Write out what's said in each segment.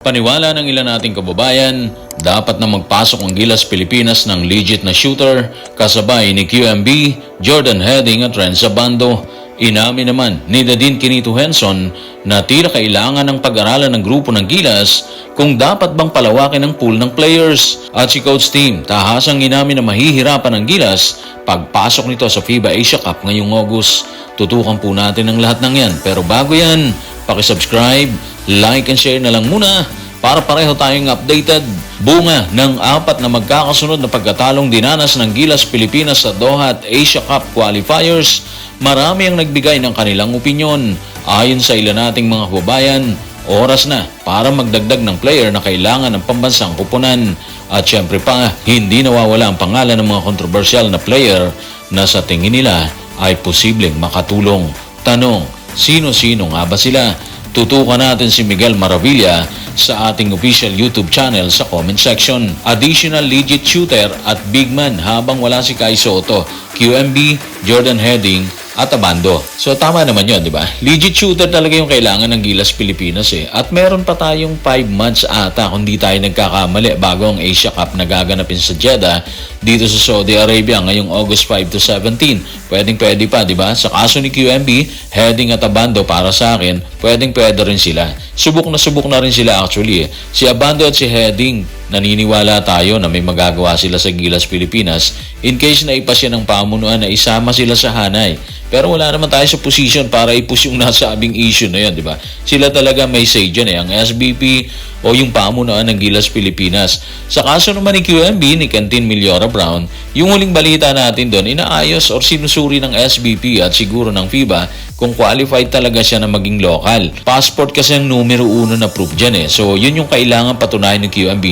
Paniwala ng ilan nating kababayan, dapat na magpasok ang Gilas Pilipinas ng legit na shooter kasabay ni QMB, Jordan Heading at Renzo Abando. Inamin naman ni Dadin Quinito Henson na tila kailangan ng pag-aralan ng grupo ng Gilas kung dapat bang palawakin ang pool ng players. At si Coach Team tahasang inamin na mahihirapan ng Gilas pagpasok nito sa FIBA Asia Cup ngayong August. Tutukan po natin ang lahat ng yan. Pero bago yan, paki-subscribe, like and share na lang muna para pareho tayong updated. Bunga ng 4 na magkakasunod na pagkatalong dinanas ng Gilas Pilipinas sa Doha at Asia Cup qualifiers, marami ang nagbigay ng kanilang opinyon. Ayon sa ilan nating mga kababayan, oras na para magdagdag ng player na kailangan ng pambansang kupunan. At syempre pa, hindi nawawala ang pangalan ng mga kontrobersyal na player na sa tingin nila ay posibleng makatulong. Tanong, sino-sino nga ba sila? Tutukan natin si Miguel Maravilla sa ating official YouTube channel sa comment section. Additional legit shooter at big man habang wala si Kai Soto, QMB, Jordan Heading at Abando. So tama naman yun, di ba? Legit shooter talaga yung kailangan ng Gilas Pilipinas eh. At meron pa tayong 5 months ata kung di tayo nagkakamali bago ang Asia Cup na gaganapin sa Jeddah dito sa Saudi Arabia ngayong August 5 to 17. Pwedeng-pwede pa, di ba? Sa kaso ni QMB, Heading at Abando para sa akin, pwedeng-pwede rin sila. Subok na rin sila actually eh. Si Abando at si Heading, naniniwala tayo na may magagawa sila sa Gilas Pilipinas in case na ipasya ng pamunuan na isama sila sa hanay. Pero wala naman tayo sa position para i-push yung nasabing issue na yun, di ba? Sila talaga may say dyan eh, ang SBP o yung pamunuan ng Gilas Pilipinas. Sa kaso naman ni QMB, ni Cantin Miliora Brown, yung huling balita natin doon, inaayos or sinusuri ng SBP at siguro ng FIBA kung qualified talaga siya na maging local. Passport kasi ang numero 1 na proof dyan eh. So yun yung kailangan patunayan ng QMB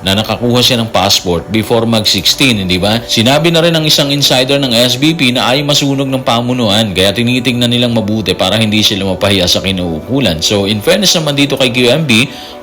na nakakuha siya ng passport before mag-16, hindi ba? Sinabi na rin ng isang insider ng SBP na ay masunog ng pamunuan kaya tinitingnan nilang mabuti para hindi sila mapahiya sa kinuukulan. So in fairness naman dito kay QMB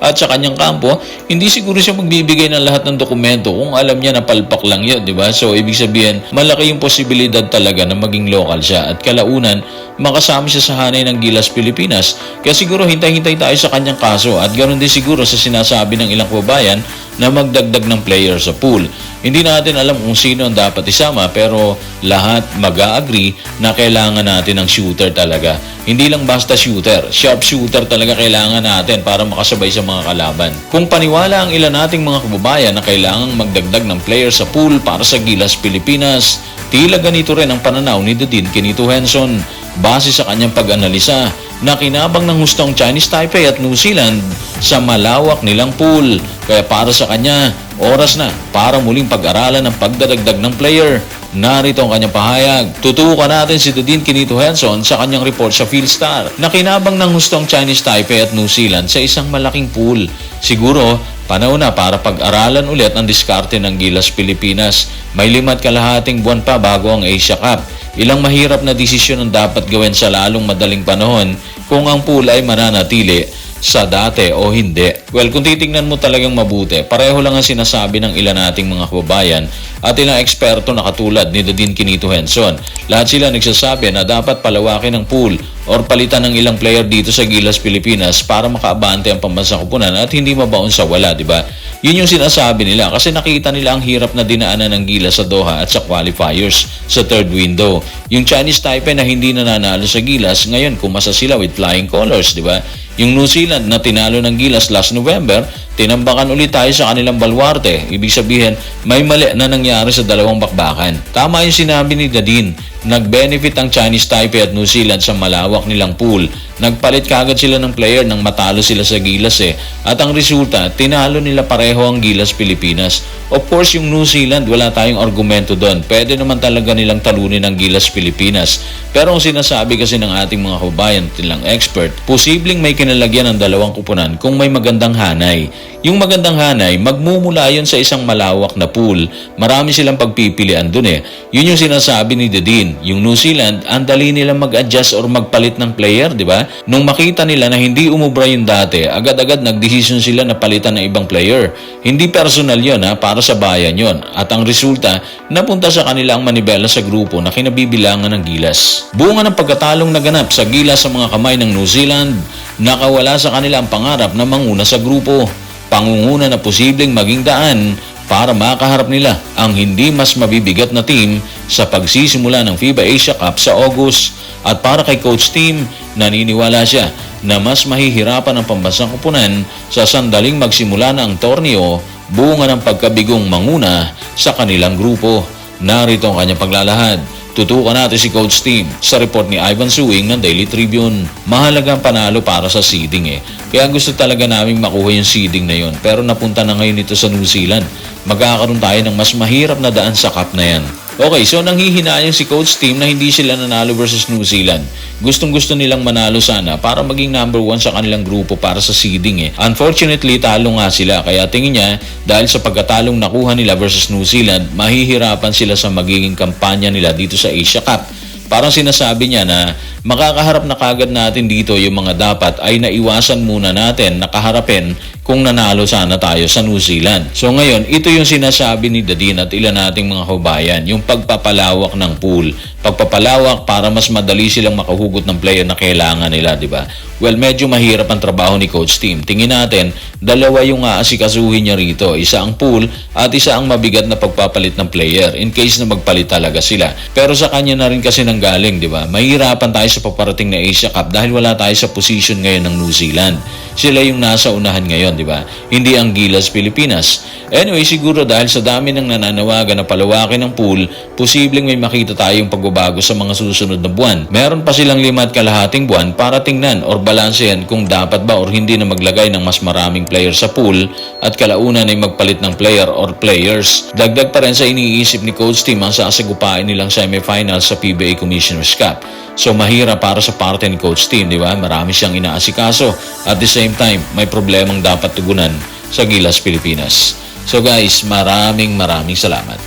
at sa kanyang kampo, hindi siguro siya magbibigay ng lahat ng dokumento kung alam niya na palpak lang yun, di ba? So ibig sabihin, malaki yung posibilidad talaga na maging local siya at kalaunan, makasama siya sa hanay ng Gilas Pilipinas. Kaya siguro hintay-hintay tayo sa kanyang kaso at ganoon din siguro sa sinasabi ng ilang kababayan na magdagdag ng player sa pool. Hindi natin alam kung sino ang dapat isama pero lahat mag-a-agree na kailangan natin ng shooter talaga. Hindi lang basta shooter, sharp shooter talaga kailangan natin para makasabay sa mga kalaban. Kung paniwala ang ilan nating mga kababayan na kailangang magdagdag ng player sa pool para sa Gilas Pilipinas, tila ganito rin ang pananaw ni Dadin Quinito Henson base sa kanyang pag-analisa na kinabang ng hustong Chinese Taipei at New Zealand sa malawak nilang pool. Kaya para sa kanya, oras na para muling pag-aralan ng pagdadagdag ng player. Narito ang kanyang pahayag. Tutukan natin si Dadin Quinito Henson sa kanyang report sa Philstar na kinabang ng hustong Chinese Taipei at New Zealand sa isang malaking pool. Siguro, panahon na para pag-aralan ulit ang diskarte ng Gilas Pilipinas. May 5 kalahating buwan pa bago ang Asia Cup. Ilang mahirap na desisyon ang dapat gawin sa lalong madaling panahon kung ang pool ay mananatili sa dati o hindi. Well, kung titingnan mo talagang mabuti, pareho lang ang sinasabi ng ilan nating mga kababayan at ilang eksperto na katulad ni Dadin Quinito Henson. Lahat sila nagsasabi na dapat palawakin ang pool or palitan ng ilang player dito sa Gilas Pilipinas para makaabante ang pambansang kupunan at hindi mabaon sa wala, di ba? Yun yung sinasabi nila kasi nakita nila ang hirap na dinaanan ng Gilas sa Doha at sa qualifiers sa third window. Yung Chinese Taipei na hindi nananalo sa Gilas, ngayon kumasa sila with flying colors, di ba? Yung New Zealand na tinalo ng Gilas last November, tinambakan ulit tayo sa kanilang baluarte. Ibig sabihin, may mali na nangyari sa dalawang bakbakan. Tama yung sinabi ni Dadin, nag-benefit ang Chinese Taipei at New Zealand sa malawak nilang pool. Nagpalit kagad sila ng player nang matalo sila sa Gilas eh. At ang resulta, tinalo nila pareho ang Gilas Pilipinas. Of course, yung New Zealand, wala tayong argumento doon. Pwede naman talaga nilang talunin ang Gilas Pilipinas. Pero ang sinasabi kasi ng ating mga kababayan at ilang expert, posibleng may kinalagyan ng dalawang kupunan kung may magandang hanay. Yung magandang hanay, magmumula yun sa isang malawak na pool. Marami silang pagpipilian dun eh. Yun yung sinasabi ni Dadin. galing yung New Zealand, ang dali nila mag-adjust or magpalit ng player, di ba? Nung makita nila na hindi umubra yung dati, agad-agad nagdesisyon sila na palitan ng ibang player. Hindi personal yon, para sa bayan yon. At ang resulta, napunta sa kanila ang manibela sa grupo na kinabibilangan ng Gilas. Bunga ng pagkatalong naganap sa Gilas sa mga kamay ng New Zealand, nakawala sa kanila ang pangarap na manguna sa grupo. Pangunguna na posibleng maging daan para makaharap nila ang hindi mas mabibigat na team sa pagsisimula ng FIBA Asia Cup sa August. At para kay Coach Tim, naniniwala siya na mas mahihirapan ang pambansang koponan sa sandaling magsimula na ang torneo, bunga ng pagkabigong manguna sa kanilang grupo. Narito ang kanyang paglalahad. Tutukan natin si Coach Tim sa report ni Ivan Suing ng Daily Tribune. Mahalagang panalo para sa seeding Kaya gusto talaga namin makuha yung seeding na yon. Pero napunta na ngayon ito sa New Zealand. Magkakaroon tayo ng mas mahirap na daan sa cup na yan. Okay, so nanghihinayang si Coach Tim na hindi sila nanalo versus New Zealand. Gustong-gusto nilang manalo sana para maging number 1 sa kanilang grupo para sa seeding Unfortunately, talo nga sila. Kaya tingin niya, dahil sa pagkatalong nakuha nila versus New Zealand, mahihirapan sila sa magiging kampanya nila dito sa Asia Cup. Parang sinasabi niya na makakaharap na kagad natin dito yung mga dapat ay naiwasan muna natin nakaharapin kung nanalo sana tayo sa New Zealand. So ngayon, ito yung sinasabi ni Dadin at ilan nating mga kabayan, yung pagpapalawak ng pool. Pagpapalawak para mas madali silang makahugot ng player na kailangan nila, di ba? Well, medyo mahirap ang trabaho ni Coach Tim. Tingin natin, dalawa yung aasikasuhin niya rito. Isa ang pool at isa ang mabigat na pagpapalit ng player in case na magpalit talaga sila. Pero sa kanya na rin kasi nanggaling, di ba? Mahirapan tayo sa paparating na Asia Cup dahil wala tayo sa position ngayon ng New Zealand. Sila yung nasa unahan ngayon, di ba? Hindi ang Gilas Pilipinas. Anyway, siguro dahil sa dami ng nananawagan na palawakin ng pool, posibleng may makita tayong pagbabago sa mga susunod na buwan. Meron pa silang 5.5 buwan para tingnan or balansehan kung dapat ba or hindi na maglagay ng mas maraming player sa pool at kalaunan ay magpalit ng player or players. Dagdag pa rin sa iniisip ni Coach Tim ang sasagupain nilang semifinals sa PBA Commissioner's Cup. So mahirap para sa parte ni Coach Tim, di ba? Marami siyang inaasikaso. At the same time, may problemang dapat tugunan sa Gilas Pilipinas. So guys, maraming salamat.